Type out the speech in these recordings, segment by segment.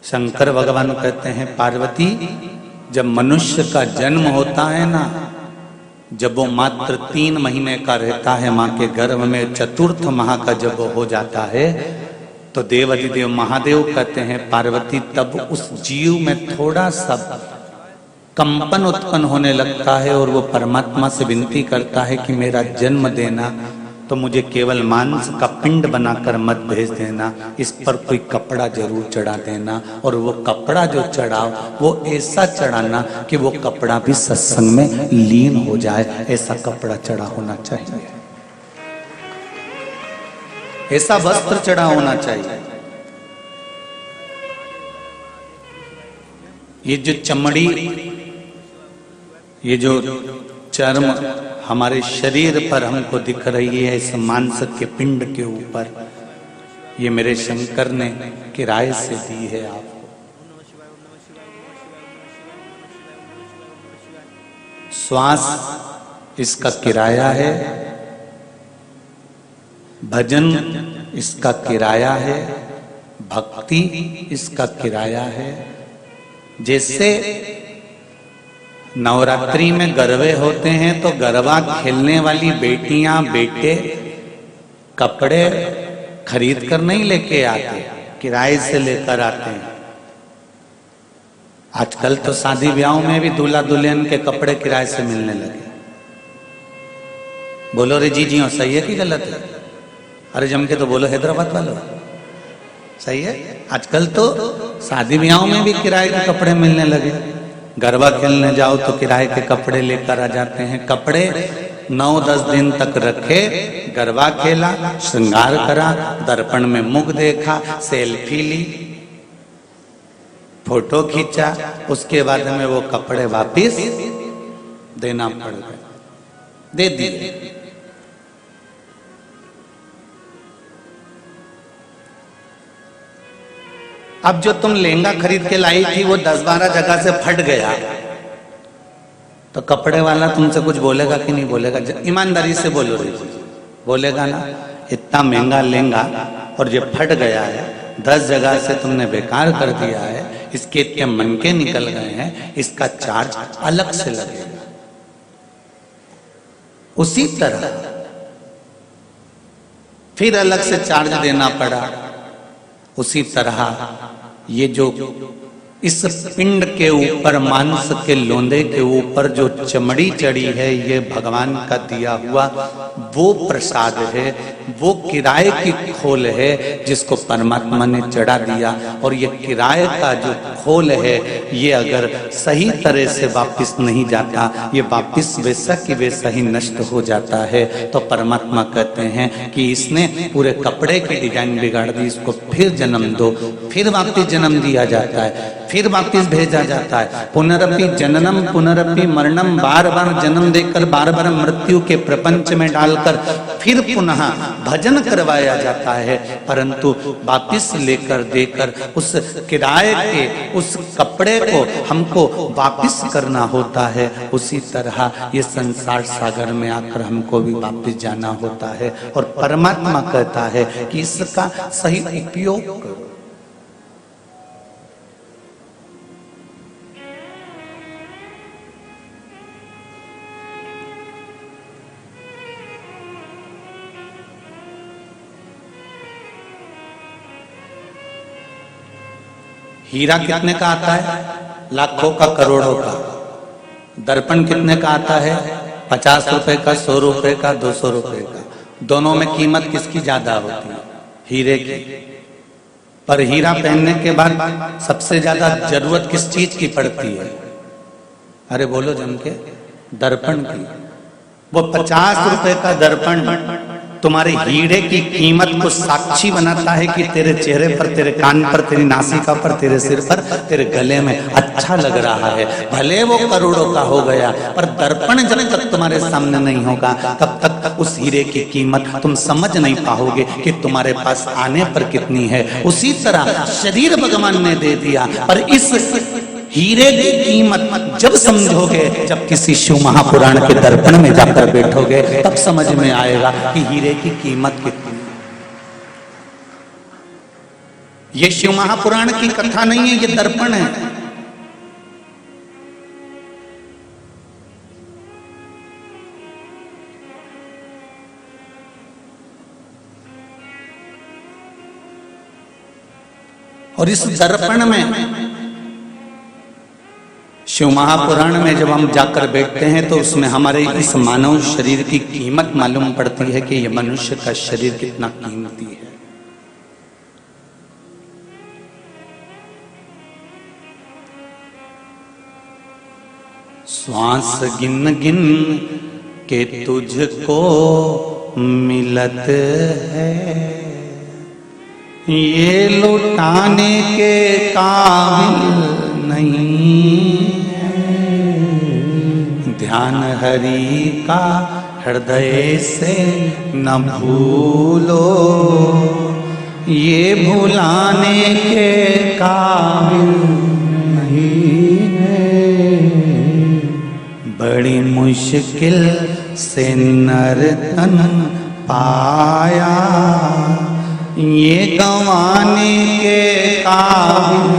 शंकर भगवान कहते हैं पार्वती, जब मनुष्य का जन्म होता है ना, जब वो मात्र 3 महीने का रहता है माँ के गर्भ में, चतुर्थ माह का जब वो हो जाता है तो देवाधिदेव महादेव कहते हैं पार्वती, तब उस जीव में थोड़ा सा कंपन उत्पन्न होने लगता है और वो परमात्मा से विनती करता है कि मेरा जन्म देना, तो मुझे केवल मांस का पिंड बनाकर मत भेज देना, इस पर कोई कपड़ा जरूर चढ़ा देना, और वो कपड़ा जो चढ़ाओ वो ऐसा चढ़ाना कि वो कपड़ा भी सत्संग में लीन हो जाए, ऐसा कपड़ा चढ़ा होना चाहिए, ऐसा वस्त्र चढ़ा होना चाहिए। ये जो चमड़ी, ये जो चर्म हमारे शरीर पर हमको दिख रही है, इस मांस के पिंड के ऊपर, ये मेरे शंकर ने किराए से दी है आपको। श्वास इसका किराया है, भजन इसका किराया है, भक्ति इसका किराया है। जैसे नवरात्रि में गरबे होते हैं तो गरबा खेलने वाली बेटियां बेटे कपड़े खरीद कर नहीं लेके आते, किराए से लेकर आते हैं। आजकल तो शादी ब्याहों में भी दूल्हा दुल्हन के कपड़े किराए से मिलने लगे। बोलो रे जी हो, सही है कि गलत है? अरे जम के तो बोलो हैदराबाद वालों, सही है। आजकल तो शादी ब्याहों में भी किराए के कपड़े मिलने लगे। गरबा खेलने जाओ तो किराए के कपड़े लेकर आ जाते हैं। कपड़े 9-10 दिन तक रखे, गरबा खेला, श्रृंगार करा, दर्पण में मुख देखा, सेल्फी ली, फोटो खींचा, उसके बाद में वो कपड़े वापिस देना पड़ गए, दे दिए। अब जो तुम लहंगा खरीद के लाई थी वो 10-12 जगह से फट गया, तो कपड़े वाला तुमसे कुछ बोलेगा कि नहीं बोलेगा? ईमानदारी से बोलो रे, बोलेगा ना? इतना महंगा लहंगा और ये फट गया है, 10 जगह से तुमने बेकार कर दिया है, इसके इतने मनके निकल गए हैं, इसका चार्ज अलग से लगेगा। उसी तरह फिर अलग से चार्ज देना पड़ा। उसी तरह ये जो इस पिंड के ऊपर, मांस के लोंदे के ऊपर जो चमड़ी चढ़ी है, ये भगवान का दिया हुआ वो प्रसाद है, वो किराए की खोल है जिसको परमात्मा ने चढ़ा दिया। और ये किराए का जो खोल है, ये अगर सही तरह से वापिस नहीं जाता, ये वापिस वैसा कि वैसा ही नष्ट हो जाता है। तो परमात्मा कहते हैं कि इसने पूरे कपड़े की डिजाइन बिगाड़ दी, इसको फिर जन्म दो, फिर वापिस जन्म दिया जाता है, फिर वापिस भेजा जाता है। पुनरपि जननम पुनरपि मरणम, बार बार जन्म देकर, बार बार मृत्यु के प्रपंच में डालकर फिर पुनः भजन करवाया जाता है। परंतु वापिस लेकर देकर उस किराए के उस कपड़े को हमको वापिस करना होता है। उसी तरह ये संसार सागर में आकर हमको भी वापिस जाना होता है। और परमात्मा कहता है कि इसका सही उपयोग करो। हीरा कितने का आता है? लाखों का, करोड़ों का। दर्पण कितने का आता है? 50 रुपए का, 100 रुपए का, 200 रुपए का। दोनों में कीमत किसकी ज्यादा होती है? हीरे की। पर हीरा पहनने के बाद सबसे ज्यादा जरूरत किस चीज की पड़ती है? अरे बोलो जम के, दर्पण की। वो 50 रुपए का दर्पण तुम्हारे हीरे की कीमत को साक्षी बनाता है कि तेरे चेहरे पर, तेरे कान पर, तेरी नासिका पर, तेरे सिर पर, तेरे गले में अच्छा लग रहा है। भले वो करोड़ों का हो गया, पर दर्पण जब तक तुम्हारे सामने नहीं होगा तब तक उस हीरे की कीमत तुम समझ नहीं पाओगे कि तुम्हारे पास आने पर कितनी है। उसी तरह शरीर भगवान ने दे दिया, पर इस हीरे की कीमत जब समझोगे, जब किसी शिव महापुराण के दर्पण में जाकर बैठोगे, तब समझ में आएगा कि हीरे की कीमत कितनी। ये शिव महापुराण की कथा नहीं है, ये दर्पण है। और इस दर्पण में, शिव महापुराण में जब हम जाकर बैठते हैं तो उसमें हमारे इस मानव शरीर की कीमत मालूम पड़ती है कि यह मनुष्य का शरीर कितना कीमती है। श्वास गिन गिन के तुझको मिलत है, ये लुटाने के काबिल नहीं है। ध्यान हरि का हृदय से न भूलो, ये भुलाने के काबिल नहीं है। बड़ी मुश्किल से नर्तन पाया, ये गंवाने के काबिल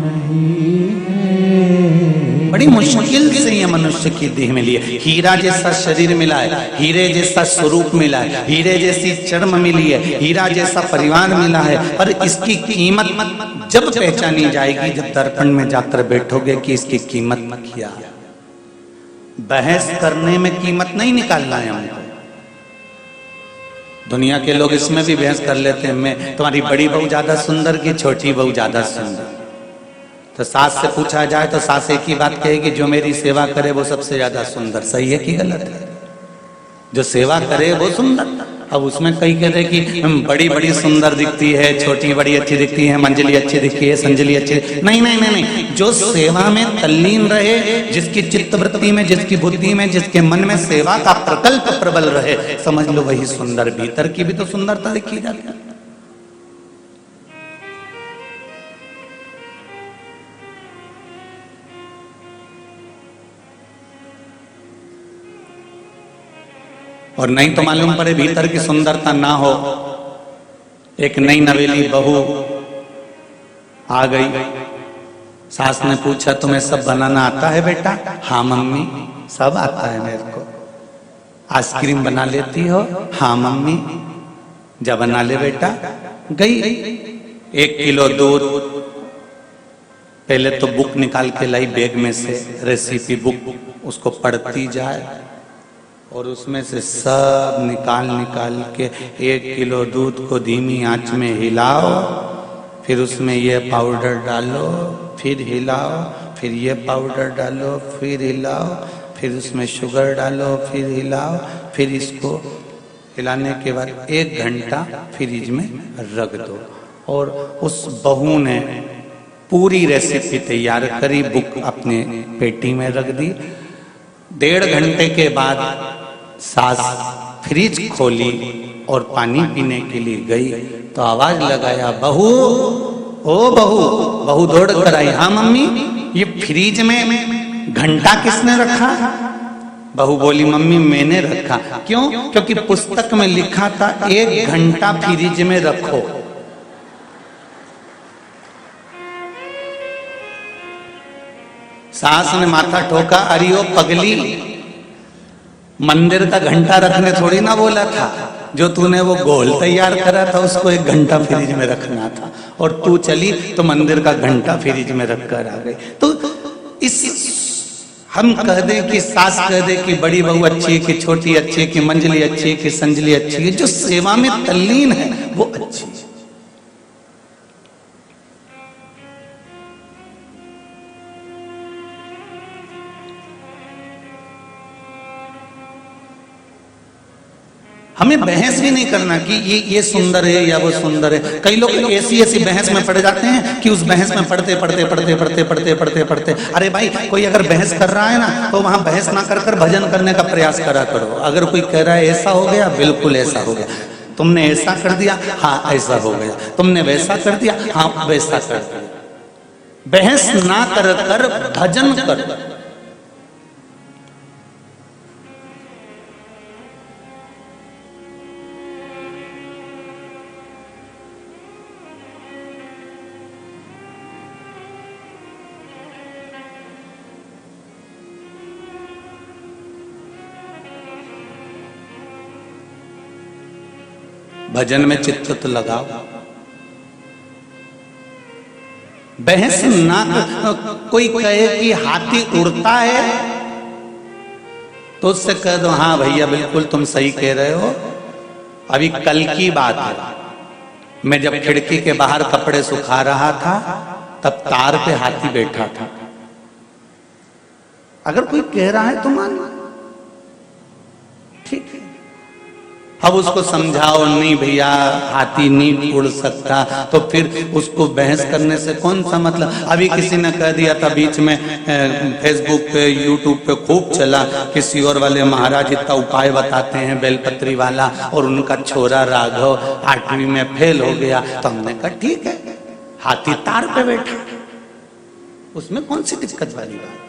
नहीं है। बड़ी मुश्किल से ये मनुष्य की देह मिली है। हीरा जैसा शरीर मिला है, हीरे जैसा स्वरूप मिला है, हीरे जैसी चर्म मिली है, हीरा जैसा परिवार मिला है, पर इसकी कीमत जब पहचानी जाएगी, जब दर्पण में जाकर बैठोगे कि इसकी कीमत क्या है। बहस करने में कीमत नहीं निकालना है हमको। दुनिया के लोग इसमें भी बहस कर लेते हैं, मैं तुम्हारी बड़ी बहू ज्यादा सुंदर कि छोटी बहू ज्यादा सुंदर। तो सास से पूछा जाए तो सास एक ही बात कहेगी, जो मेरी सेवा करे वो सबसे ज्यादा सुंदर। सही है कि गलत है? जो सेवा करे वो सुंदर। अब उसमें कई कहते हैं कि बड़ी बड़ी सुंदर दिखती है, छोटी बड़ी अच्छी दिखती है, मंजली अच्छी दिखती है, संजली अच्छी। नहीं नहीं नहीं नहीं, जो सेवा में तल्लीन रहे, जिसकी चित्तवृत्ति में, जिसकी बुद्धि में, जिसके मन में सेवा का प्रकल्प प्रबल रहे, समझ लो वही सुंदर। भीतर की भी तो सुंदरता दिखी जाती है। और नहीं तो मालूम पड़े भीतर की सुंदरता ना हो। एक नई नवेली बहू आ गई, सास ने पूछा तुम्हें सब बनाना आता है बेटा? हाँ मम्मी सब आता है मेरे को। आइसक्रीम बना लेती हो? हाँ मम्मी। जब बना ले बेटा। गई 1 किलो दूध, पहले तो बुक निकाल के लाई बैग में से, रेसिपी बुक, उसको पढ़ती जाए और उसमें से सब निकाल के 1 किलो दूध को धीमी आंच में हिलाओ, फिर उसमें ये पाउडर डालो, फिर हिलाओ, फिर ये पाउडर डालो, फिर हिलाओ, फिर उसमें शुगर डालो, फिर हिलाओ, फिर इसको हिलाने के बाद 1 घंटा फ्रिज में रख दो। और उस बहू ने पूरी रेसिपी तैयार करी, बुक अपने पेटी में रख दी। 1.5 घंटे के बाद सास फ्रिज खोली और पानी पीने के लिए गई तो आवाज लगाया, बहू ओ बहू। बहू दौड़ कर आई, हाँ मम्मी। ये फ्रिज में घंटा किसने रखा? बहू बोली, मम्मी मैंने रखा। क्यों? क्योंकि पुस्तक में लिखा था 1 घंटा फ्रिज में रखो। सास ने माथा ठोका, अरे ओ पगली, मंदिर का घंटा रखने थोड़ी ना बोला था। जो तूने वो गोल तैयार करा था उसको 1 घंटा फ्रिज में रखना था, और तू चली तो मंदिर का घंटा फ्रिज में रखकर आ गई। तो इस हम कह दे कि सास कह दे कि बड़ी बहू अच्छी है कि छोटी अच्छी है कि मंजली अच्छी है कि संजली अच्छी है, जो सेवा में तल्लीन है वो अच्छी है। हमें बहस भी नहीं करना कि ये सुंदर है या वो सुंदर है। कई लोग ऐसी बहस में पड़ जाते हैं कि उस बहस में पढ़ते, अरे भाई कोई अगर बहस कर रहा है ना तो वहां बहस ना कर भजन करने का प्रयास करा करो। अगर कोई कह रहा है ऐसा हो गया, बिल्कुल ऐसा हो गया। तुमने ऐसा कर दिया, हाँ ऐसा हो गया। तुमने वैसा कर दिया, हाँ वैसा कर दिया। बहस ना कर भजन कर। भजन में चित्त तो लगाओ। बहस ना कोई कहे कि हाथी उड़ता है तो उससे कह दो हाँ भैया बिल्कुल तुम सही कह रहे हो। अभी कल की बात है, मैं जब खिड़की के बाहर कपड़े सुखा रहा था तब तार पे हाथी बैठा था। अगर कोई कह रहा है तो मान लो, ठीक है। अब उसको समझाओ नहीं भैया हाथी नहीं उड़ सकता, तो फिर उसको बहस करने से कौन सा मतलब। अभी किसी ने कह दिया था बीच में फेसबुक पे यूट्यूब पे खूब चला कि सियोर वाले महाराज इतना उपाय बताते हैं बेलपत्री वाला, और उनका छोरा राघव 8वीं में फेल हो गया। तो हमने कहा ठीक है, हाथी तार पे बैठा, उसमें कौन सी दिक्कत वाली बात।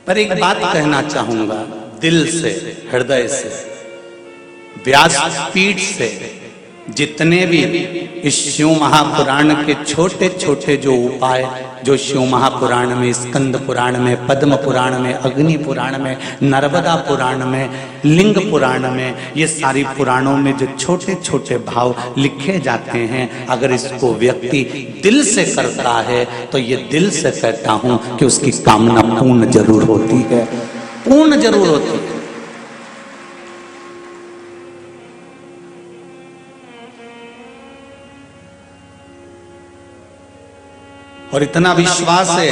पर एक बात कहना चाहूंगा दिल से, हृदय से, व्यासपीठ से जितने भी इस शिव महापुराण के छोटे छोटे जो उपाय जो शिव महापुराण में, स्कंद पुराण में, पद्म पुराण में, अग्नि पुराण में, नर्मदा पुराण में, लिंग पुराण में, ये सारी पुराणों में जो छोटे छोटे भाव लिखे जाते हैं, अगर इसको व्यक्ति दिल से करता है तो ये दिल से कहता हूं कि उसकी कामना पूर्ण जरूर होती है, पूर्ण जरूर होती है। और इतना विश्वास है,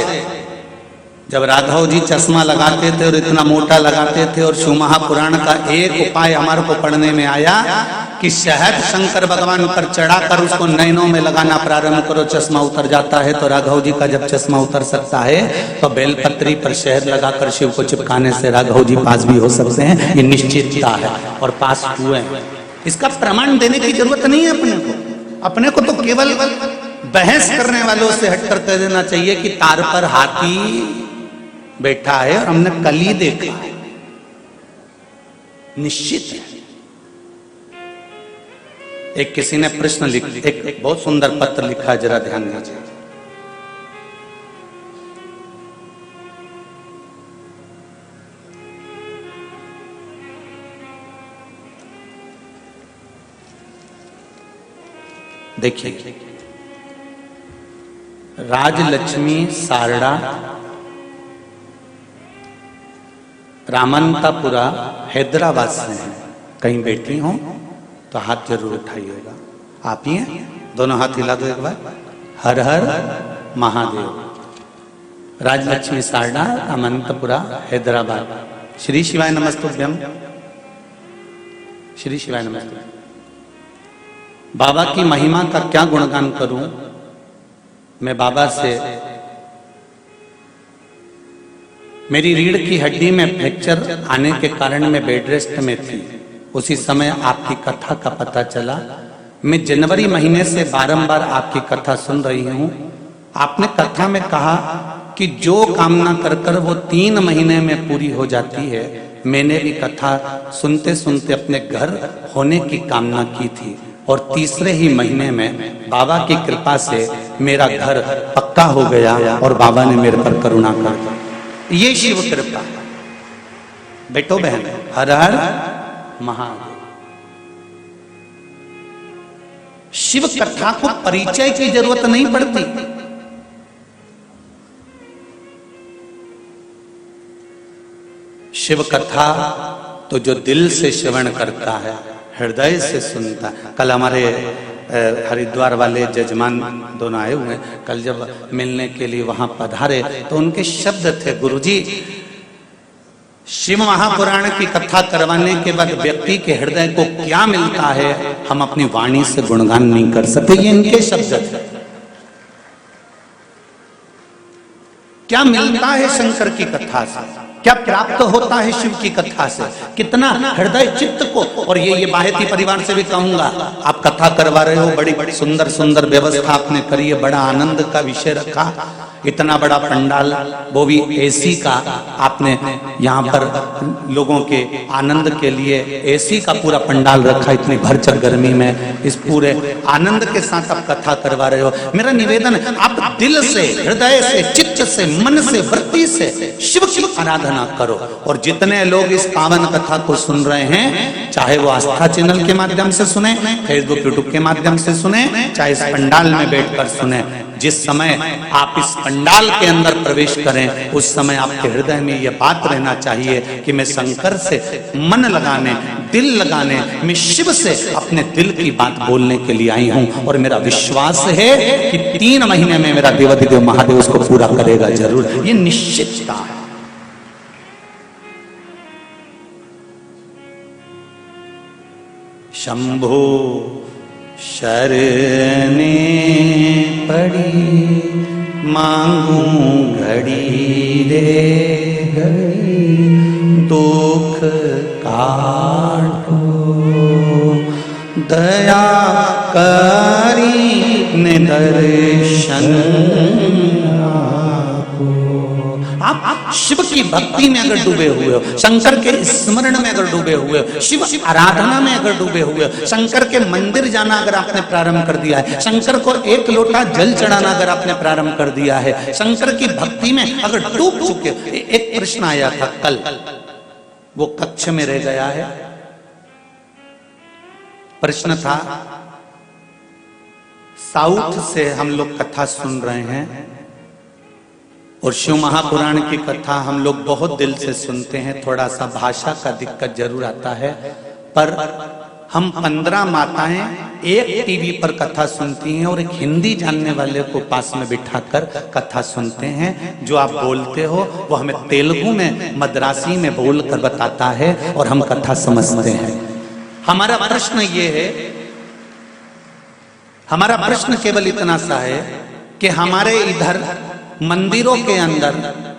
जब राघव जी चश्मा लगाते थे और इतना मोटा लगाते थे, और शिव महापुराण का एक उपाय हमारे को पढ़ने में आया कि शहद शंकर भगवान पर चढ़ाकर उसको नैनों में लगाना प्रारंभ करो, चश्मा उतर जाता है। तो राघव जी का जब चश्मा उतर सकता है तो बेलपत्री पर शहद लगाकर शिव को चिपकाने से राघव जी पास भी हो सकते हैं, ये निश्चितता है, और पास हुए। इसका प्रमाण देने की जरूरत नहीं है अपने को। अपने को तो केवल बहस करने वालों से हटकर कह देना चाहिए कि तार पर हाथी बैठा है और हमने कल ही देखा है, निश्चित है। एक किसी ने प्रश्न एक बहुत सुंदर पत्र लिखा, जरा ध्यान दीजिए। देखिए, राजलक्ष्मी सारड़ा, रामंतापुरा, हैदराबाद से हैं। कहीं बैठी हो तो हाथ जरूर उठाइएगा। आप ही हैं? दोनों हाथ हिला दो एक बार। हर हर महादेव। राजलक्ष्मी सारड़ा, रामंतपुरा, हैदराबाद। श्री शिवाय नमस्तुभ्यम। श्री शिवाय नमस्तुभ्यम। बाबा की महिमा का क्या गुणगान करूं। मैं बाबा से, मेरी रीढ़ की हड्डी में फ्रैक्चर आने के कारण मैं बेड रेस्ट में थी। उसी समय आपकी कथा का पता चला। मैं जनवरी महीने से बारंबार आपकी कथा सुन रही हूं। आपने कथा में कहा कि जो कामना कर कर वो 3 महीने में पूरी हो जाती है। मैंने भी कथा सुनते सुनते अपने घर होने की कामना की थी, और तीसरे ही महीने में बाबा की कृपा से मेरा घर पक्का हो गया और बाबा ने मेरे पर करुणा कर दी। ये शिव कृपा। बेटो बहन, हर हर महादेव। शिव कथा को परिचय की जरूरत नहीं पड़ती। शिव कथा तो जो दिल से श्रवण करता है, हृदय से सुनता। कल हमारे हरिद्वार वाले जजमान दोनों आए हुए हैं। कल जब मिलने के लिए वहां पधारे तो उनके शब्द थे, गुरुजी शिव महापुराण की कथा करवाने के बाद व्यक्ति के हृदय को क्या मिलता है हम अपनी वाणी से गुणगान नहीं कर सकते। ये इनके शब्द थे। क्या मिलता है शंकर की कथा से, क्या प्राप्त होता है शिव की कथा से, कितना हृदय चित्त को। और ये बाहेती परिवार से भी कहूंगा, आप कथा करवा रहे हो, बड़ी बड़ी सुंदर सुंदर व्यवस्था आपने करी है, बड़ा आनंद का विषय रखा, इतना बड़ा पंडाल, वो भी एसी का आपने यहाँ पर लोगों के आनंद के लिए एसी का पूरा पंडाल रखा, इतनी भरचक गर्मी में इस पूरे आनंद के साथ आप कथा करवा रहे हो। मेरा निवेदन है आप दिल से, हृदय से, चित्त से, मन से, वृत्ति से शिव की आराधना करो। और जितने लोग इस पावन कथा को सुन रहे हैं, चाहे वो आस्था चैनल के माध्यम से सुने, फेसबुक यूट्यूब के माध्यम से सुने, चाहे इस पंडाल में बैठकर सुने, जिस समय आप इस पंडाल के अंदर प्रवेश करें उस समय आपके हृदय में यह बात रहना चाहिए कि मैं शंकर से मन लगाने, दिल लगाने, मैं शिव से अपने दिल की बात बोलने के लिए आई हूं। और मेरा विश्वास है कि 3 महीने में मेरा देवाधिदेव महादेव उसको पूरा करेगा जरूर, ये निश्चितता है। शंभो शरणे पड़ी मांगू घड़ी रे घड़ी, दुख काटो दया करी ने दर्शन। आप शिव की भक्ति में अगर डूबे हुए हो, शंकर के स्मरण में अगर डूबे हुए हो, शिव आराधना में अगर डूबे हुए हो, शंकर के मंदिर जाना अगर आपने प्रारंभ कर दिया है, शंकर को 1 लोटा जल चढ़ाना अगर आपने प्रारंभ कर दिया है, शंकर की भक्ति में अगर डूब चुके हो। एक प्रश्न आया था कल, वो कक्ष में रह गया है। प्रश्न था, साउथ से हम लोग कथा सुन रहे हैं और शिव महापुराण की कथा हम लोग बहुत दिल से सुनते हैं, थोड़ा सा भाषा का दिक्कत जरूर आता है, पर हम 15 माताएं एक टीवी पर कथा सुनती हैं और एक हिंदी जानने वाले को पास में बिठाकर कथा सुनते हैं। जो आप बोलते हो वो हमें तेलुगु में, मद्रासी में बोलकर बताता है और हम कथा समझते हैं। हमारा प्रश्न ये है, हमारा प्रश्न केवल इतना सा है कि हमारे इधर मंदिरों के अंदर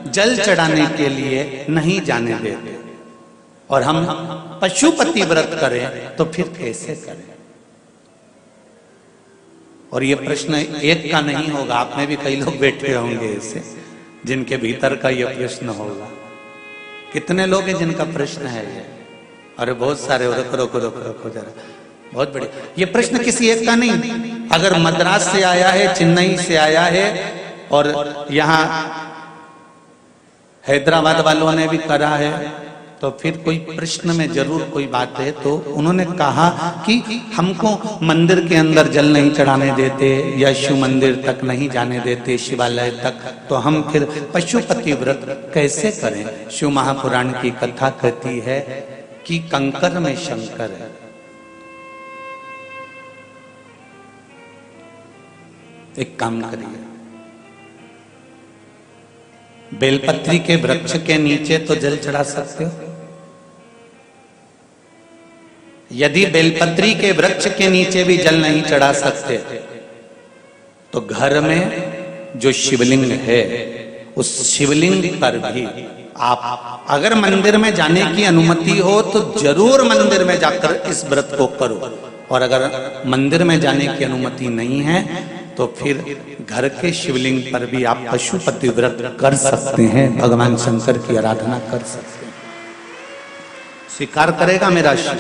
जल चढ़ाने के लिए नहीं जाने देते और हम पशुपति व्रत करें तो फिर कैसे करें? और ये प्रश्न एक का नहीं होगा, आप में भी कई लोग बैठे होंगे ऐसे जिनके भीतर का ये प्रश्न होगा। कितने लोग हैं जिनका प्रश्न है ये? अरे बहुत सारे। रोको जरा, बहुत बढ़िया। ये प्रश्न किसी एक का नहीं, अगर मद्रास से आया है, चेन्नई से आया है और यहाँ हैदराबाद वालों ने भी करा है, तो फिर कोई प्रश्न में जरूर कोई बात है। तो उन्होंने कहा कि हमको मंदिर के अंदर जल नहीं चढ़ाने देते या शिव मंदिर तक नहीं जाने देते, शिवालय तक, तो हम फिर पशुपति व्रत कैसे करें? शिव महापुराण की कथा कहती है कि कंकर में शंकर है। एक काम करिए, बेलपत्री के वृक्ष के नीचे तो जल चढ़ा सकते हो। यदि बेलपत्री के वृक्ष के नीचे भी जल नहीं चढ़ा सकते तो घर में जो शिवलिंग है उस शिवलिंग पर भी आप, अगर मंदिर में जाने की अनुमति हो तो जरूर मंदिर में जाकर इस व्रत को करो, और अगर मंदिर में जाने की अनुमति नहीं है तो फिर घर के शिवलिंग पर भी आप पशुपति व्रत कर सकते हैं, भगवान शंकर की आराधना कर सकते हैं। स्वीकार करेगा मेरा शिव,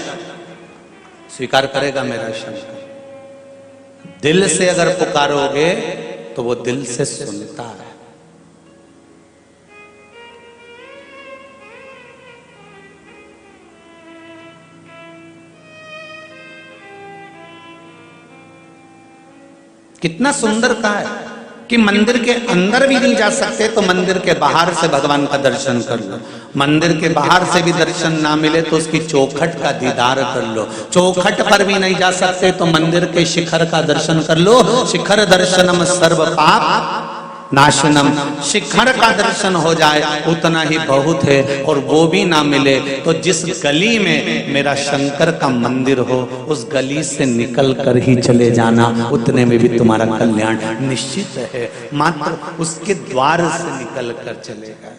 स्वीकार करेगा मेरा शंकर। दिल से अगर पुकारोगे तो वो दिल से सुनता है। कितना सुंदर कहा है कि मंदिर के अंदर भी नहीं जा सकते तो मंदिर के बाहर से भगवान का दर्शन कर लो। मंदिर के बाहर से भी दर्शन ना मिले तो उसकी चौखट का दीदार कर लो। चौखट पर भी नहीं जा सकते तो मंदिर के शिखर का दर्शन कर लो। शिखर दर्शनम सर्व पाप नाशनम। शिखर का दर्शन हो जाए उतना ही बहुत है, और वो भी ना मिले तो जिस गली में मेरा शंकर का मंदिर हो उस गली से निकल कर ही चले जाना, उतने में भी तुम्हारा कल्याण निश्चित है। मात्र उसके द्वार से निकल कर चलेगा।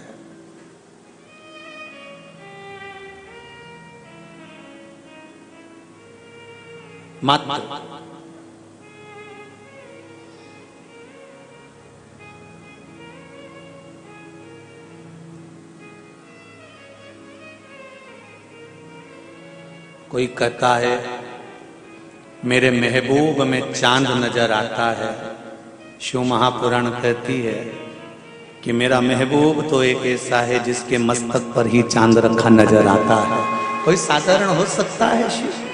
मात्र। कोई कहता है मेरे महबूब में चांद नजर आता है। शिव महापुराण कहती है कि मेरा महबूब तो एक ऐसा है जिसके मस्तक पर ही चांद रखा नजर आता है। कोई साधारण हो सकता है शिव?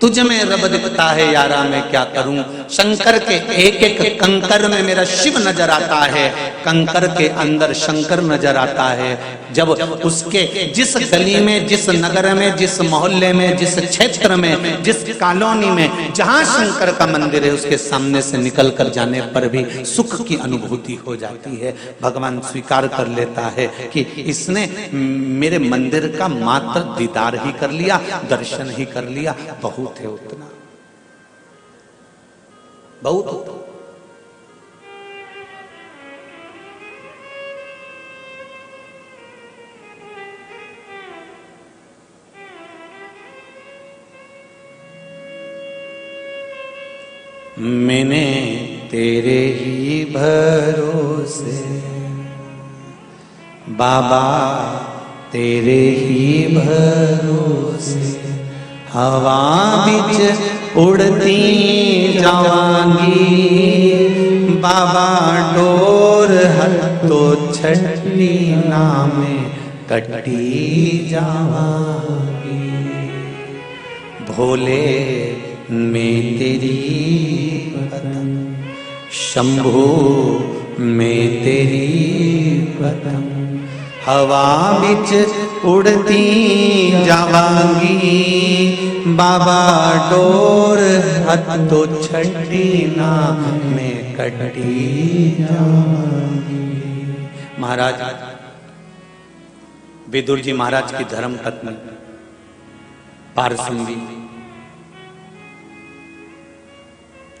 तुझ में रब दिखता है यारा, मैं क्या करूं। शंकर के एक एक कंकर में मेरा शिव नजर आता है, कंकर के अंदर शंकर नजर आता है। जब उसके जिस गली में, जिस नगर में, जिस मोहल्ले में, जिस क्षेत्र में, जिस कॉलोनी में जहां शंकर का मंदिर है, उसके सामने से निकल कर जाने पर भी सुख की अनुभूति हो जाती है। भगवान स्वीकार कर लेता है कि इसने मेरे मंदिर का मात्र दीदार ही कर लिया, दर्शन ही कर लिया, बहुत है उतना, बहुत होता। मैंने तेरे ही भरोसे बाबा, तेरे ही भरोसे हवा बिच उड़ती जावांगी। बाबा डोर हत्तो छठी नामे कटी जावांगी। भोले मैं तेरी पतंग, शंभू मैं तेरी पतंग, हवा बिच उड़ती जावांगी। बाबा डोर हत्तो छठी ना में कटी जावांगी। महाराज विदुर जी महाराज की धर्म पत्नी पारसंवी,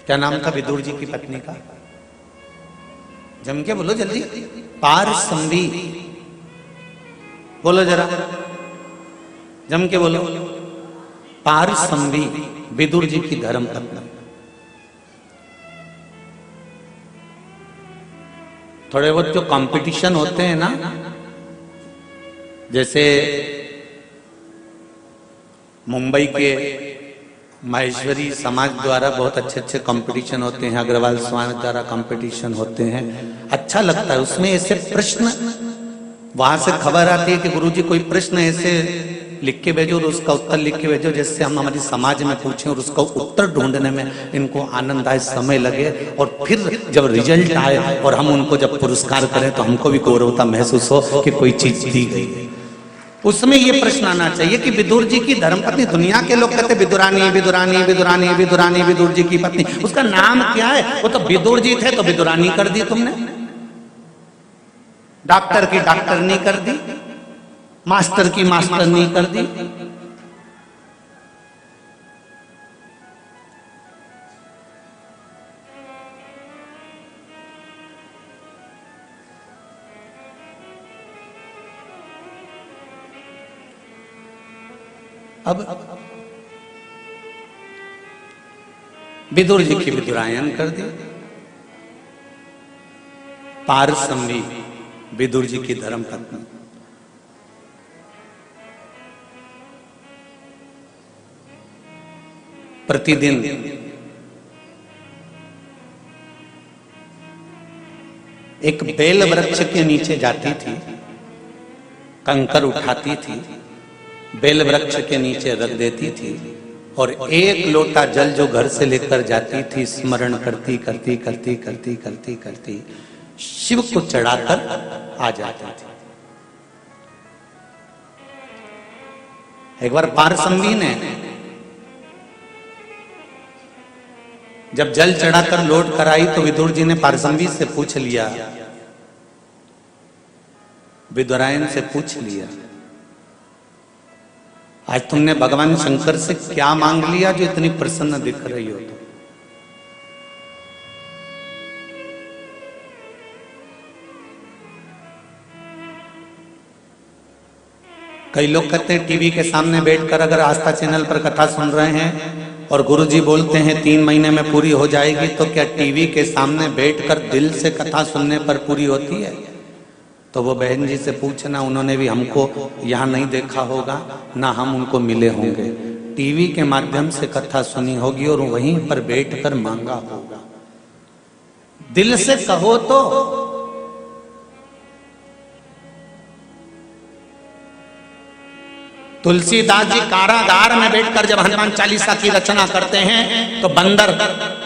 क्या नाम था विदुर जी की पत्नी का? जम के बोलो जल्दी। पारसंवी बोलो जरा, जम के बोलो। पारसंवी विदुर जी की धर्म पत्नी। थोड़े बहुत जो कंपटीशन होते हैं ना, जैसे मुंबई के माहेश्वरी समाज द्वारा बहुत अच्छे अच्छे कंपटीशन होते हैं, अग्रवाल समाज द्वारा कंपटीशन होते हैं, अच्छा लगता है। उसमें ऐसे प्रश्न, वहां से खबर आती है कि गुरुजी कोई प्रश्न ऐसे लिख के भेजो और उसका उत्तर लिख के भेजो जैसे हम हमारी समाज में पूछें, और उसका उत्तर ढूंढने में इनको आनंद आए, समय लगे, और फिर जब रिजल्ट आए और हम उनको जब पुरस्कार करें तो हमको भी गौरवता महसूस हो कि कोई चीज दी गई। उसमें ये प्रश्न आना चाहिए कि विदुर जी की धर्मपत्नी, दुनिया के लोग कहते विदुरानी विदुरानी विदुरानी विदुरानी विदुर जी की पत्नी, उसका नाम क्या है? वो तो विदुर जी थे तो विदुरानी कर दी तुमने, डॉक्टर की डॉक्टरनी कर दी, मास्टर की मास्टरनी कर दी। अब विदुर जी की विदुरायन कर दी, पारसंवी विदुर जी की धर्म पत्नी। प्रतिदिन एक बेल वृक्ष के नीचे जाती थी, कंकर उठाती थी, बेल वृक्ष के नीचे रख देती थी, और एक लोटा जल जो घर से लेकर जाती थी, स्मरण करती करती करती करती करती करती शिव को चढ़ाकर आ जाती थी। एक बार पारसंवी ने जब जल चढ़ाकर लौट कर आई तो विदुर जी ने पारसंवी से पूछ लिया, विदुरायन से पूछ लिया, आज तुमने भगवान शंकर से क्या मांग लिया जो इतनी प्रसन्न दिख रही हो? तो कई लोग कहते हैं टीवी के सामने बैठकर अगर आस्था चैनल पर कथा सुन रहे हैं और गुरुजी बोलते हैं 3 महीने में पूरी हो जाएगी, तो क्या टीवी के सामने बैठकर दिल से कथा सुनने पर पूरी होती है? तो वो बहन जी से पूछना, उन्होंने भी हमको यहाँ नहीं देखा होगा, ना हम उनको मिले होंगे। टीवी के माध्यम से कथा सुनी होगी और वहीं पर बैठकर मांगा होगा। दिल से कहो तो तुलसीदास जी कारागार में बैठकर जब हनुमान चालीसा की रचना करते हैं तो बंदर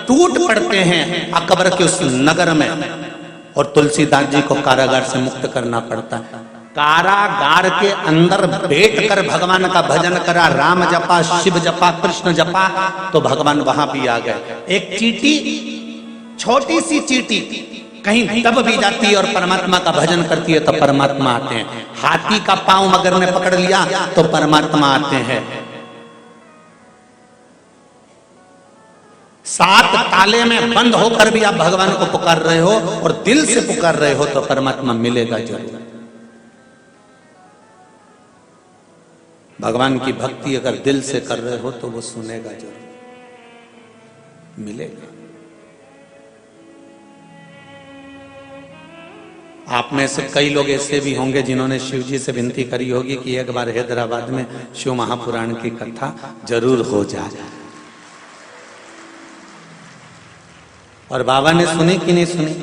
टूट पड़ते हैं अकबर के उस नगर में, और तुलसीदास जी को कारागार से मुक्त करना पड़ता है। कारागार के अंदर बैठकर भगवान का भजन करा, राम जपा, शिव जपा, कृष्ण जपा, तो भगवान वहां भी आ गए। एक चींटी, छोटी सी चींटी कहीं दब भी जाती है और परमात्मा का भजन करती है तो परमात्मा आते हैं। हाथी का पांव मगर ने पकड़ लिया तो परमात्मा आते हैं। 7 ताले में बंद होकर भी आप भगवान को पुकार रहे हो और दिल से पुकार रहे हो तो परमात्मा मिलेगा जरूर। भगवान की भक्ति अगर दिल से कर रहे हो तो वो सुनेगा जरूर, मिलेगा। आप में से कई लोग ऐसे भी होंगे जिन्होंने शिव जी से विनती करी होगी कि एक बार हैदराबाद में शिव महापुराण की कथा जरूर हो जाए। और बाबा ने सुनी कि नहीं सुनी?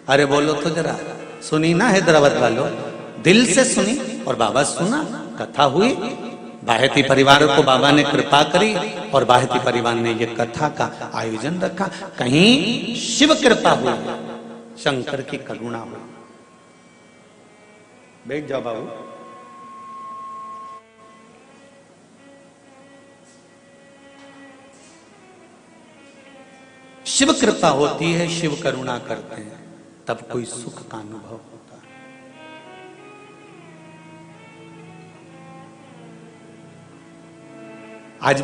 अरे बोलो तो जरा, सुनी ना हैदराबाद वालों? दिल से सुनी और बाबा सुना, कथा हुई। बाहेती परिवार को बाबा ने कृपा करी और बाहेती परिवार ने ये कथा का आयोजन रखा। कहीं शिव कृपा हुई, शंकर की करुणा हुई। बैठ जाओ बाबू। शिव कृपा होती है, शिव करुणा करते हैं, तब कोई सुख का अनुभव होता है। आज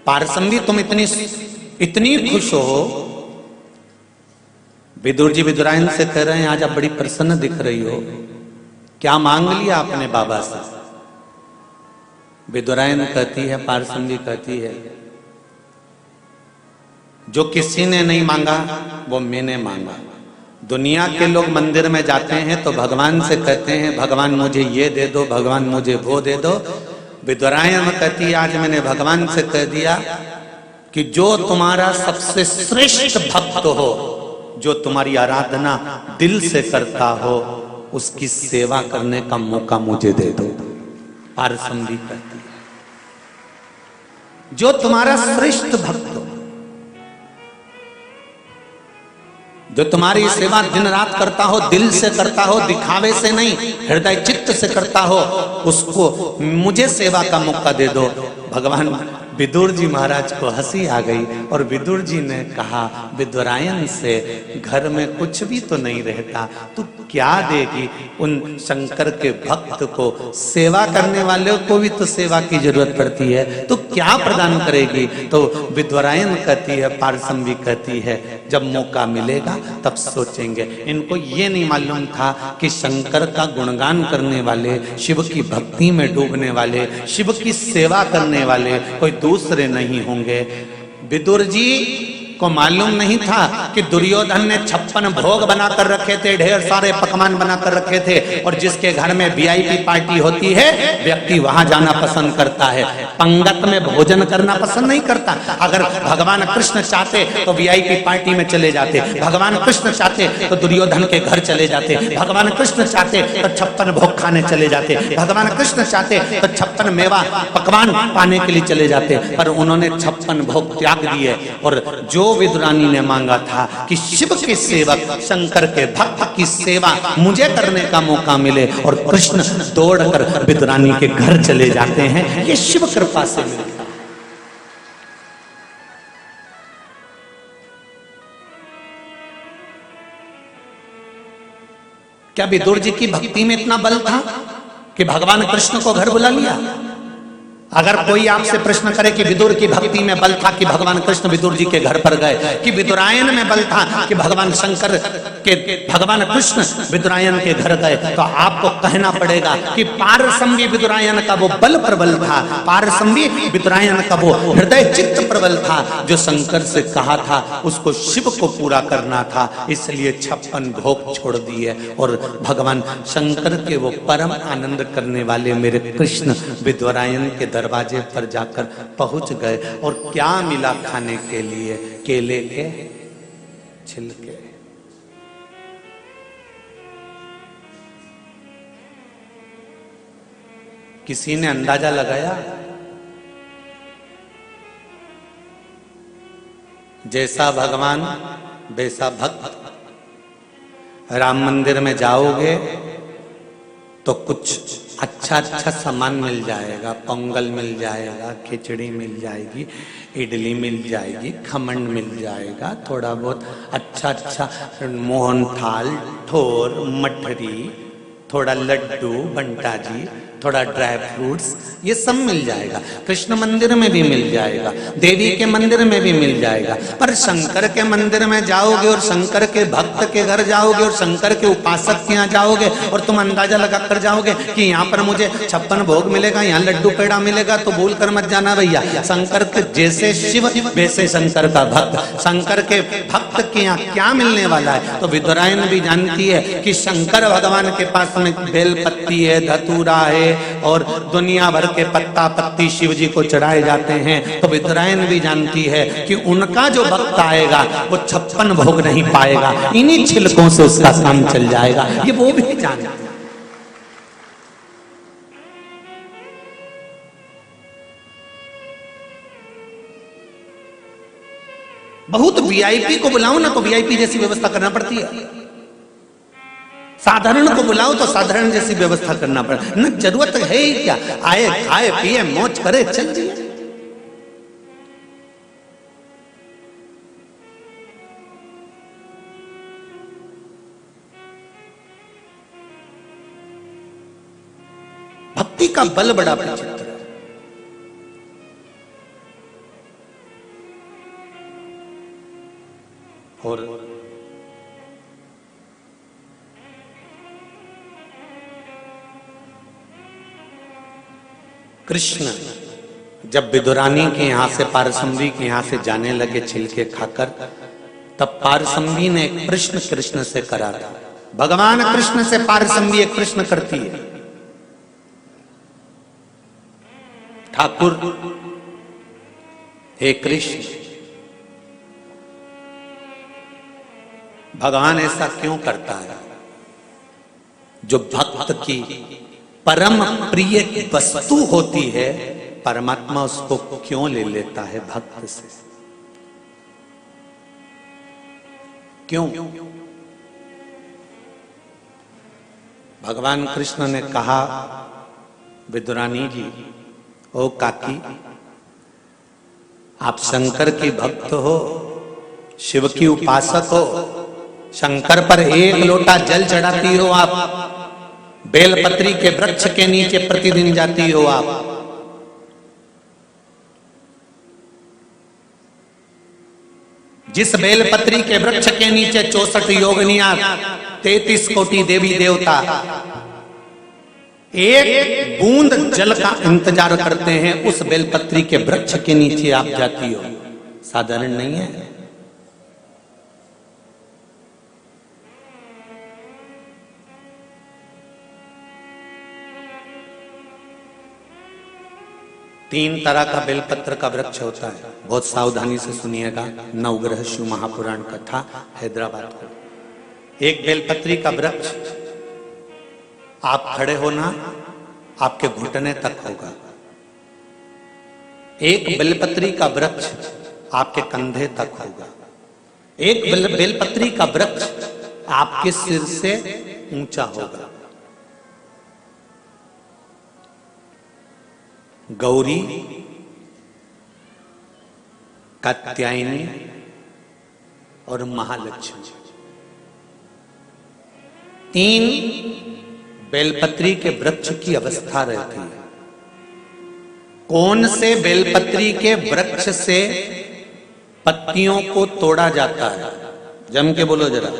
पारसमदी तुम इतनी खुश हो। विदुर जी विदुरायन से कह रहे हैं आज आप बड़ी प्रसन्न दिख रही हो, क्या मांग लिया आपने बाबा से? विदुरायन कहती है, पारसमदी कहती है, जो किसी ने नहीं मांगा वो मैंने मांगा। दुनिया के लोग मंदिर में जाते हैं तो भगवान से कहते हैं भगवान मुझे ये दे दो, भगवान मुझे वो दे दो। विदुरायन कहती है आज मैंने भगवान से कह दिया कि जो तुम्हारा सबसे श्रेष्ठ भक्त हो, जो तुम्हारी आराधना दिल से करता हो, उसकी सेवा करने का मौका मुझे दे दो। पारसमदी कहती है जो तुम्हारा श्रेष्ठ भक्त हो, जो तुम्हारी सेवा दिन रात करता हो, दिल से करता हो, दिखावे से नहीं, हृदय चित्त से करता हो, उसको मुझे सेवा का मौका दे दो। भगवान विदुर जी महाराज को हंसी आ गई और विदुर जी ने कहा विदुरायन से, घर में कुछ भी तो नहीं रहता, तू क्या देगी उन शंकर के भक्त को? सेवा करने वाले को भी तो सेवा की जरूरत पड़ती है, तो क्या प्रदान करेगी? तो विदुरायन कहती है, पारसमदी कहती है जब मौका मिलेगा तब सोचेंगे। इनको ये नहीं मालूम था कि शंकर का गुणगान करने वाले, शिव की भक्ति में डूबने वाले, शिव की सेवा करने वाले कोई दूसरे नहीं होंगे। विदुर जी को मालूम नहीं था कि दुर्योधन ने 56 भोग बनाकर रखे थे, ढेर सारे पकवान बनाकर रखे थे, और जिसके घर में वीआईपी पार्टी होती है व्यक्ति वहां जाना पसंद करता है, पंगत में भोजन करना पसंद नहीं करता। अगर भगवान कृष्ण चाहते तो वीआईपी पार्टी में चले जाते, भगवान कृष्ण चाहते तो दुर्योधन के घर चले जाते, भगवान कृष्ण चाहते तो 56 भोग खाने चले जाते, भगवान कृष्ण चाहते तो 56 मेवा पकवान पाने के लिए चले जाते। पर उन्होंने 56 भोग त्याग दिए और जो विदुरानी ने मांगा था कि शिव के सेवक, शंकर के भक्त की सेवा मुझे करने का मौका मिले, और कृष्ण दौड़कर विदुरानी के घर चले जाते हैं, ये शिव कृपा से मिलता है। क्या विदुर जी की भक्ति में इतना बल था कि भगवान कृष्ण को घर बुला लिया? अगर कोई आपसे प्रश्न करे कि विदुर की भक्ति में बल था कि भगवान कृष्ण विदुर जी के घर पर गए, कि विदुरायन में बल था कि भगवान शंकर कि भगवान कृष्ण विदुरायन के घर गए, तो आपको कहना पड़ेगा कि पारसंवी विदुरायन का वो बल प्रबल था, पारसंवी विदुरायन का वो हृदय चित्त प्रबल था, जो शंकर से कहा था उसको शिव को पूरा करना था, इसलिए 56 भोग छोड़ दिए और भगवान शंकर के वो परम आनंद करने वाले मेरे कृष्ण विदुरायन के दरवाजे पर जाकर पहुंच गए। और क्या मिला खाने के लिए? केले के छिलके। किसी ने अंदाजा लगाया? जैसा भगवान वैसा भक्त। राम मंदिर में जाओगे तो कुछ अच्छा अच्छा सामान मिल जाएगा, पोंगल मिल जाएगा, खिचड़ी मिल जाएगी, इडली मिल जाएगी, खमन मिल जाएगा, थोड़ा बहुत अच्छा अच्छा मोहन थाल, ठोर, मठरी, थोड़ा लड्डू, बंटा जी, थोड़ा ड्राई फ्रूट्स, ये सब मिल जाएगा। कृष्ण मंदिर में भी मिल जाएगा, देवी के मंदिर में भी मिल जाएगा, पर शंकर के मंदिर में जाओगे और शंकर के भक्त के घर जाओगे और शंकर के उपासक के यहाँ जाओगे और तुम अंदाजा लगा कर जाओगे कि यहाँ पर मुझे 56 भोग मिलेगा, यहाँ लड्डू पेड़ा मिलेगा, तो भूल कर मत जाना भैया। शंकर के जैसे शिव वैसे शंकर का भक्त, शंकर के भक्त के यहाँ क्या मिलने वाला है? तो विदुरायन भी जानती है कि शंकर भगवान के पास में बेलपत्ती है, धतूरा है और दुनिया भर के पत्ता पत्ती शिव जी को चढ़ाए जाते हैं। तो विदुरायन भी जानती है कि उनका जो भक्त आएगा वो 56 भोग नहीं पाएगा, इन्हीं छिलकों से उसका काम चल जाएगा, ये वो भी जानती है। बहुत वीआईपी को बुलाओ ना तो वीआईपी जैसी व्यवस्था करना पड़ती है, साधारण को बुलाओ तो साधारण जैसी व्यवस्था करना पड़े। न जरूरत है ही क्या, आए खाए पिए मौज करे चल दिए। भक्ति का बल बड़ा विचित्र है। और कृष्ण जब विदुरानी के यहां से पारसंवी के यहां से जाने लगे छिलके खाकर, तब पारसंवी ने एक प्रश्न कृष्ण से करा था। भगवान कृष्ण से पारसंवी एक प्रश्न करती है, ठाकुर हे कृष्ण, भगवान ऐसा क्यों करता है? जो भक्त की परम प्रिय वस्तु होती है, परमात्मा उसको क्यों ले लेता है भक्त से? क्यों? भगवान कृष्ण ने कहा, विदुरानी जी, ओ काकी, आप शंकर की भक्त हो, शिव की उपासक हो, शंकर पर एक लोटा जल चढ़ाती हो आप, बेलपत्री के वृक्ष के नीचे प्रतिदिन जाती हो आप, जिस बेलपत्री के वृक्ष के नीचे 64 योगिनियां, 33 कोटि देवी देवता एक बूंद जल का इंतजार करते हैं, उस बेलपत्री के वृक्ष के नीचे आप जाती हो, साधारण नहीं है। तीन तरह का बेलपत्र का वृक्ष होता है, बहुत सावधानी से सुनिएगा, नवग्रह शिव महापुराण कथा हैदराबाद को। एक बेलपत्री का वृक्ष आप खड़े होना आपके घुटने तक होगा, एक बेलपत्री का वृक्ष आपके कंधे तक होगा, एक बेलपत्री का वृक्ष आपके सिर से ऊंचा होगा। गौरी, कात्यायनी और महालक्ष्मी, तीन बेलपत्री के वृक्ष की अवस्था रहती है। कौन से बेलपत्री के वृक्ष से पत्तियों को तोड़ा जाता है? जम के बोलो जरा।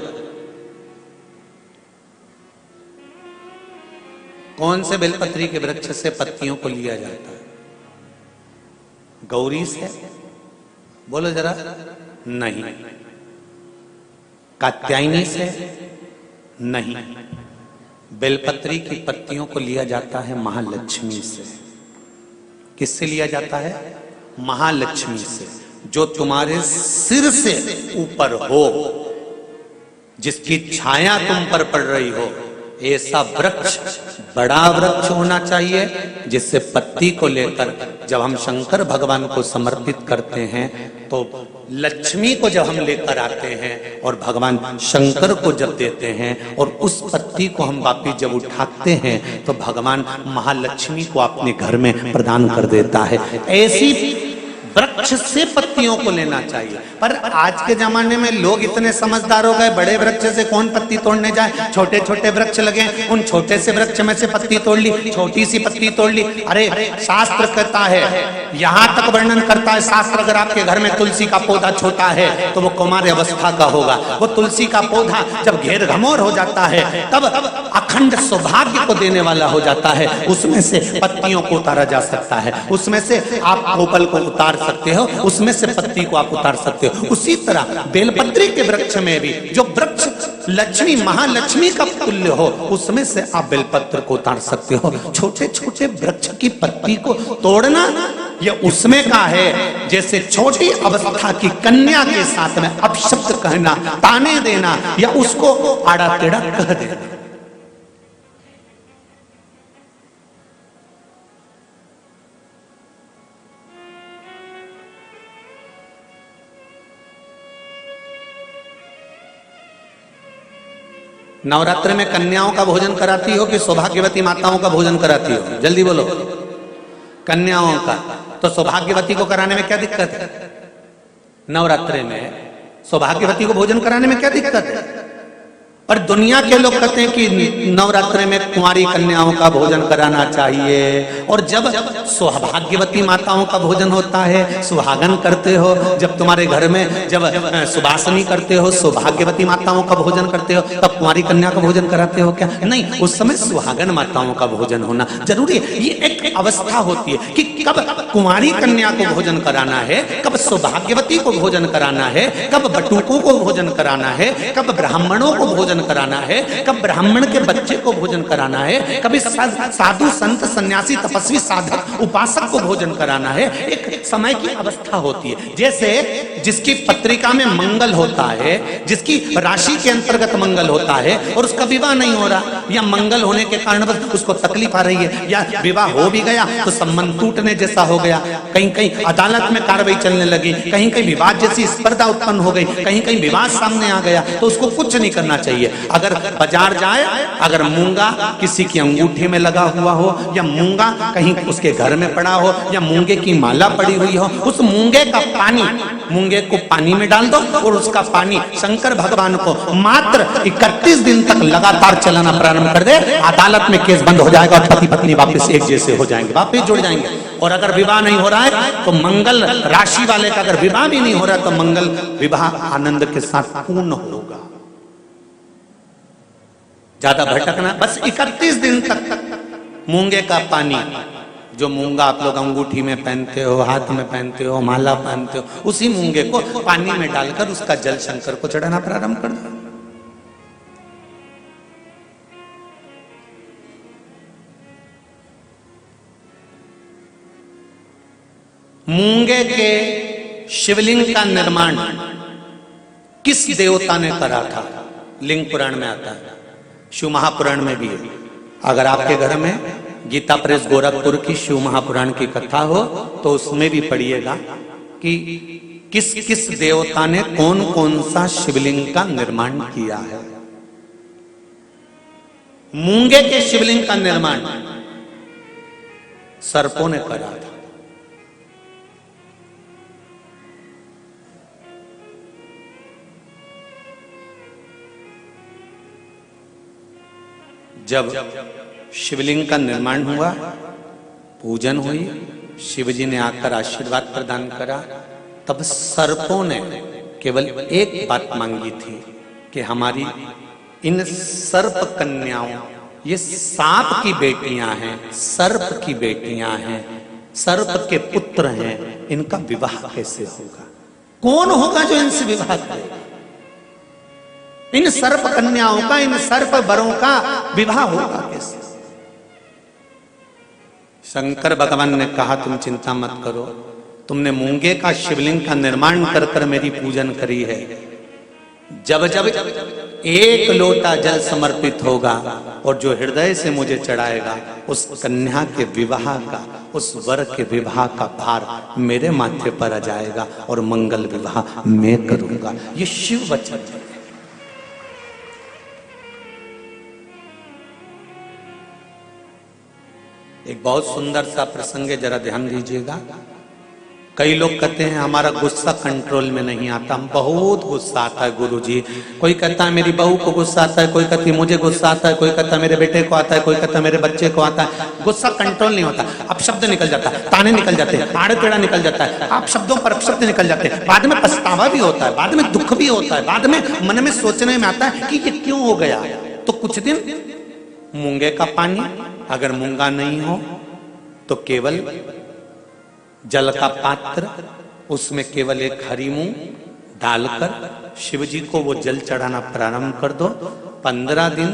कौन से बेलपत्री के वृक्ष से पत्तियों को लिया जाता है? गौरी से? बोलो जरा। नहीं। कात्यायनी से? नहीं। बेलपत्री की पत्तियों को लिया जाता है महालक्ष्मी से। किससे लिया जाता है? महालक्ष्मी से। जो तुम्हारे सिर से ऊपर हो, जिसकी छाया तुम पर पड़ रही हो, ऐसा वृक्ष, बड़ा वृक्ष होना चाहिए, जिससे पत्ती को लेकर जब हम शंकर भगवान को समर्पित करते हैं तो लक्ष्मी को जब हम लेकर आते हैं और भगवान शंकर को जब देते हैं और उस पत्ती को हम वापिस जब उठाते हैं तो भगवान महालक्ष्मी को अपने घर में प्रदान कर देता है। ऐसी वृक्ष से पत्तियों को लेना चाहिए। पर आज के जमाने में लोग इतने समझदार हो गए, बड़े वृक्ष से कौन पत्ती तोड़ने जाए, छोटे छोटे वृक्ष लगे, उन छोटे से वृक्ष में से पत्ती तोड़ ली, छोटी सी पत्ती तोड़ ली। अरे शास्त्र कहता है, यहां तक वर्णन करता है शास्त्र, अगर आपके घर में तुलसी का पौधा छोटा है तो वो कुमार अवस्था का होगा। वो तुलसी का पौधा जब घेर घमोर हो जाता है तब अखंड सौभाग्य को देने वाला हो जाता है। उसमें से पत्तियों को उतारा जा सकता है, उसमें से आप कोपल को उतार सकते हो, उसमें से पत्ती को आप उतार सकते हो। उसी तरह बेलपत्री के वृक्ष में भी जो वृक्ष लक्ष्मी महालक्ष्मी का तुल्य हो, उसमें से आप बेलपत्र को उतार सकते हो। छोटे छोटे वृक्ष की पत्ती को तोड़ना ये उसमें का है जैसे छोटी अवस्था की कन्या के साथ में अपशब्द कहना, ताने देना या उसको आड़ा टेढ़ा कह देना। नवरात्र में कन्याओं का भोजन कराती हो कि सौभाग्यवती माताओं का भोजन कराती हो? जल्दी बोलो। कन्याओं का। तो सौभाग्यवती को कराने में क्या दिक्कत है? नवरात्र में सौभाग्यवती को भोजन कराने में क्या दिक्कत है? और दुनिया के लोग कहते हैं कि नवरात्र में कुंवारी कन्याओं का भोजन कराना चाहिए। और जब सौभाग्यवती माताओं का भोजन होता है, सुहागन करते हो, जब तुम्हारे घर में जब सुबासनी करते हो, सौभाग्यवती माताओं का भोजन करते हो, तब कुंवारी कन्या का भोजन कराते हो क्या? नहीं, उस समय सुहागन माताओं का भोजन होना जरूरी है। ये एक अवस्था होती है कि कब कुंवारी कन्या को भोजन कराना है, कब सौभाग्यवती को भोजन कराना है, कब बटुकों को भोजन कराना है, कब ब्राह्मणों को भोजन कराना है, कब ब्राह्मण के बच्चे को भोजन कराना है, कभी साधु संत सन्यासी तपस्वी साधक उपासक को भोजन कराना है। एक समय की अवस्था होती है। जैसे जिसकी पत्रिका में मंगल होता है, जिसकी राशि के अंतर्गत मंगल होता है और उसका विवाह नहीं हो रहा, या मंगल होने के कारण उसको तकलीफ आ रही है, या विवाह हो भी गया तो संबंध टूटने जैसा हो गया, कहीं कहीं अदालत में कार्रवाई चलने लगी, कहीं कहीं विवाद जैसी स्पर्धा उत्पन्न हो गई, कहीं कहीं विवाद सामने आ गया, तो उसको कुछ नहीं करना चाहिए। अगर बाजार जाए, अगर मूंगा किसी की अंगूठी में लगा हुआ हो, या मूंगा कहीं उसके घर में पड़ा हो, या मूंगे की माला पड़ी हुई हो, उस मूंगे का पानी, मूंगे को पानी में डाल दो और उसका पानी शंकर भगवान को मात्र 31 दिन तक लगातार चलाना प्रारंभ कर दे, अदालत में केस बंद हो जाएगा और पति पत्नी वापस एक जैसे हो जाएंगे, वापस जुड़ जाएंगे। और अगर विवाह नहीं हो रहा है तो मंगल राशि वाले का अगर विवाह भी नहीं हो रहा है तो मंगल विवाह आनंद के साथ पूर्ण होगा। ज्यादा भटकना, बस 31 दिन तक मूंगे का पानी, जो मूंगा आप लोग अंगूठी में पहनते हो, हाथ में पहनते हो, माला पहनते हो, उसी मूंगे को पानी में डालकर उसका जल शंकर को चढ़ाना प्रारंभ कर दो। मूंगे के शिवलिंग का निर्माण किस देवता ने करा था? लिंग पुराण में आता है, शिव महापुराण में भी है। अगर आपके घर में गीता प्रेस गोरखपुर की शिव महापुराण की कथा हो तो उसमें भी पढ़िएगा कि किस किस देवता ने कौन कौन सा शिवलिंग का निर्माण किया है। मूंगे के शिवलिंग का निर्माण सर्पों ने करा था। जब शिवलिंग का निर्माण हुआ, पूजन हुई, शिवजी ने आकर आशीर्वाद प्रदान करा, तब सर्पों ने केवल एक बात मांगी थी कि हमारी इन सर्प कन्याओं ये सांप की बेटियां हैं, सर्प की बेटियां हैं, सर्प के पुत्र हैं, इनका विवाह कैसे होगा? कौन होगा जो इनसे विवाह करेगा? इन सर्प कन्याओं का, इन सर्प वरों का विवाह होगा कैसे? शंकर भगवान ने कहा तुम चिंता मत करो, तुमने मूंगे का शिवलिंग का निर्माण कर कर मेरी पूजन करी है। जब जब एक लोटा जल समर्पित होगा और जो हृदय से मुझे चढ़ाएगा, उस कन्या के विवाह का, उस वर के विवाह का भार मेरे माथे पर आ जाएगा और मंगल विवाह मैं करूंगा। ये शिव वचन है। एक बहुत सुंदर सा प्रसंग है, जरा ध्यान दीजिएगा। कई लोग कहते हैं हमारा गुस्सा कंट्रोल में नहीं आता, हम बहुत गुस्सा आता है गुरुजी। कोई कहता है मेरी बहू को गुस्सा आता है, कोई कहती है मुझे गुस्सा आता है, कोई कहता है मेरे बेटे को आता है, कोई कहता है मेरे बच्चे को आता है। गुस्सा कंट्रोल नहीं होता, अब शब्द निकल जाता है, ताने निकल जाते हैं, आड़ टेढ़ा निकल जाता है, आप शब्दों पर शब्द निकल जाते हैं। बाद में पछतावा भी होता है, बाद में दुख भी होता है, बाद में मन में सोचने में आता है कि ये क्यों हो गया। तो कुछ दिन मूंगे का पानी, अगर मूंगा नहीं हो तो केवल जल का पात्र, उसमें केवल एक हरी मूंग डालकर शिव जी को वो जल चढ़ाना प्रारंभ कर दो। 15 दिन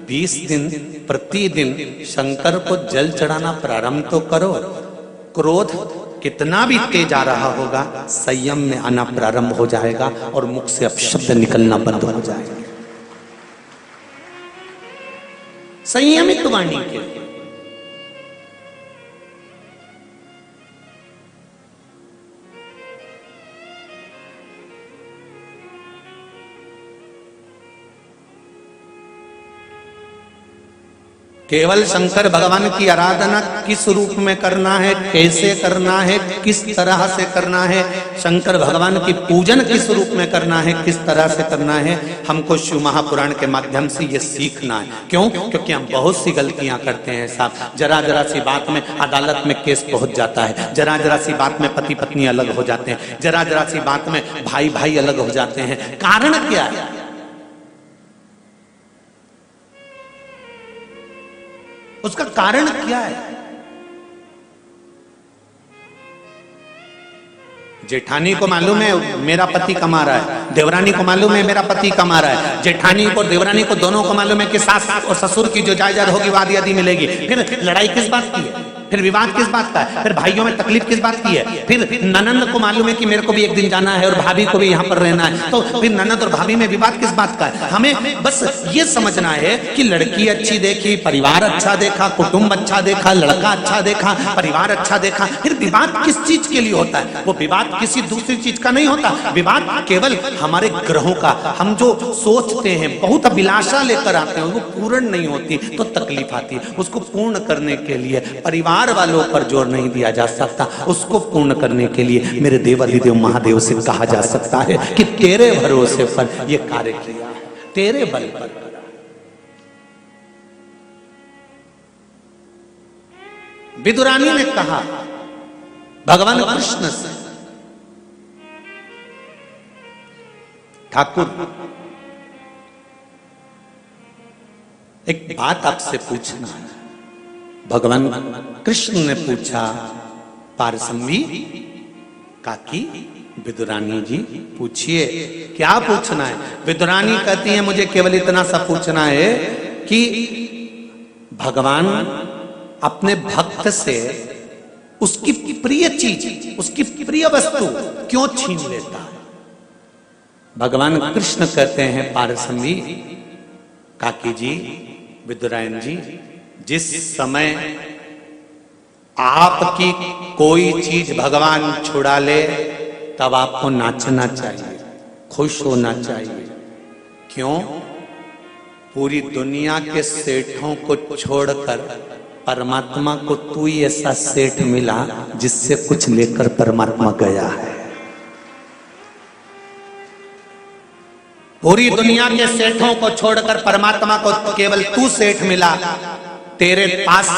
20 दिन प्रतिदिन शंकर को जल चढ़ाना प्रारंभ तो करो। क्रोध कितना भी तेज आ रहा होगा, संयम में आना प्रारंभ हो जाएगा और मुख से अपशब्द निकलना बंद हो जाएगा। संयमित वाणी के लिए केवल शंकर भगवान की आराधना किस रूप में करना है, कैसे करना है, किस तरह से करना है, शंकर भगवान की पूजन किस रूप में करना है, किस तरह से करना है, हमको शिव महापुराण के माध्यम से ये सीखना है। क्यों? क्योंकि हम बहुत सी गलतियां करते हैं साहब। जरा जरा सी बात में अदालत में केस पहुंच जाता है, जरा जरा सी बात में पति पत्नी अलग हो जाते हैं, जरा जरा सी बात में भाई भाई अलग हो जाते हैं। कारण क्या है? उसका कारण क्या है? जेठानी को मालूम है मेरा पति कमा रहा है, देवरानी को मालूम है मेरा पति कमा रहा है, जेठानी को देवरानी को दोनों को मालूम है कि सास और ससुर की जो जायदाद होगी वो आधी आधी मिलेगी। फिर लड़ाई किस बात की है? फिर विवाद किस बात का है? फिर भाइयों में तकलीफ किस बात की है? फिर ननंद को मालूम है कि मेरे को भी एक दिन जाना है और भाभी को भी यहाँ पर रहना है, तो फिर ननंद और भाभी में विवाद किस बात का है? हमें बस ये समझना है कि लड़की अच्छी देखी, परिवार अच्छा देखा, कुटुंब अच्छा देखा, लड़का अच्छा देखा, परिवार अच्छा देखा, फिर विवाद किस चीज के लिए होता है? वो विवाद किसी दूसरी चीज का नहीं होता। विवाद केवल हमारे ग्रहों का, हम जो सोचते हैं, बहुत अभिलाषा लेकर आते हैं, वो पूर्ण नहीं होती तो तकलीफ आती है। उसको पूर्ण करने के लिए परिवार वालों पर जोर नहीं दिया जा सकता, उसको पूर्ण करने के लिए मेरे देवाधिदेव महादेव से कहा जा सकता है कि तेरे भरोसे पर यह कार्य किया, तेरे बल पर। विदुरानी ने कहा भगवान कृष्ण से, ठाकुर एक बात आपसे पूछना है। भगवान कृष्ण ने पूछा, पारसम्वी काकी विदुरानी जी पूछिए, क्या पूछना है? विदुरानी कहती है मुझे केवल इतना सा पूछना है कि भगवान अपने भक्त से उसकी प्रिय चीज, उसकी प्रिय वस्तु क्यों छीन लेता है? भगवान कृष्ण कहते हैं, पारसम्वी काकी जी, विदुरायन जी, जिस समय आपकी कोई चीज भगवान छुड़ा ले तब आपको नाचना चाहिए, खुश होना चाहिए। क्यों? पूरी दुनिया के सेठों को छोड़कर परमात्मा को तू ही ऐसा सेठ मिला जिससे कुछ लेकर परमात्मा गया है। पूरी दुनिया के सेठों को छोड़कर परमात्मा को केवल तू सेठ मिला तेरे पास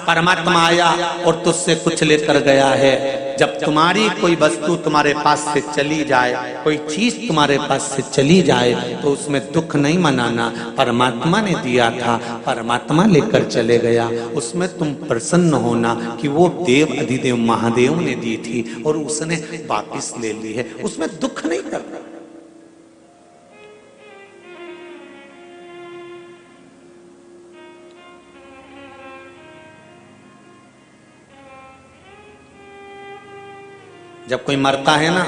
परमात्मा आया और तुझसे कुछ लेकर गया है। जब तुम्हारी कोई वस्तु तुम्हारे पास से चली जाए, कोई चीज तुम्हारे पास से चली जाए, तो उसमें दुख नहीं मनाना। परमात्मा ने दिया था, परमात्मा लेकर चले गया, उसमें तुम प्रसन्न होना कि वो देव अधिदेव महादेव ने दी थी और उसने वापिस ले ली है, उसमें दुख नहीं करना। जब कोई मरता है ना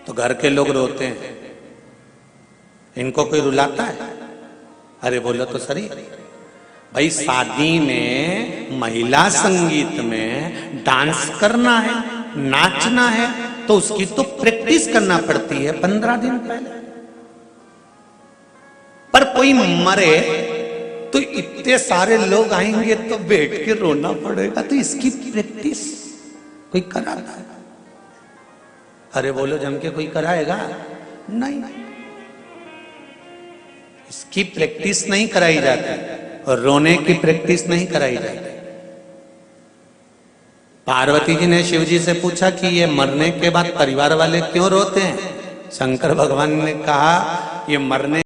तो घर के लोग रोते हैं, इनको कोई रुलाता है? अरे बोलो तो सही भाई, शादी में महिला संगीत में डांस करना है, नाचना है, तो उसकी तो प्रैक्टिस करना पड़ती है 15 दिन पहले। पर कोई मरे तो इतने सारे लोग आएंगे तो बैठ के रोना पड़ेगा, तो इसकी प्रैक्टिस कोई कराता है? अरे बोलो जम के कोई कराएगा? नहीं, इसकी प्रैक्टिस नहीं कराई जाती और रोने की प्रैक्टिस नहीं कराई जाती। पार्वती जी ने शिव जी से पूछा कि ये मरने के बाद परिवार वाले क्यों रोते हैं? शंकर भगवान ने कहा ये मरने